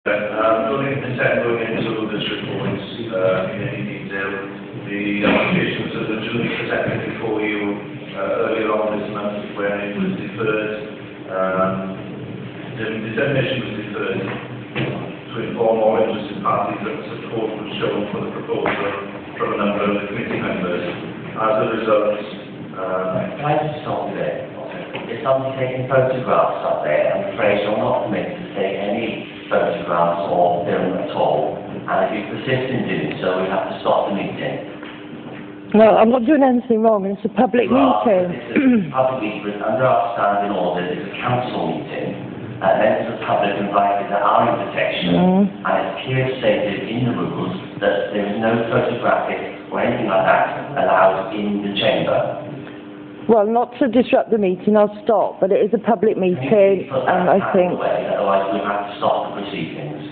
Don't intend going into this report in any detail. The application was originally presented before you earlier on this month when it was deferred. The determination was deferred to inform all interested parties that support was shown for the proposal from a number of the committee members. As a result, can I just stop you there? If somebody's taking photographs up there, I'm afraid you're not permitted to take any photographs or film at all. And if you persist in doing so, we have to stop the meeting. No, I'm not doing anything wrong. It's a public meeting. It's a public meeting under our standing order. It's a council meeting. Members of the public invited that are in protection. And it's clearly stated in the rules that there is no photographic or anything like that allowed in the chamber. Well, not to disrupt the meeting, I'll stop, but it is a public meeting, and I think... Otherwise we have to stop the proceedings.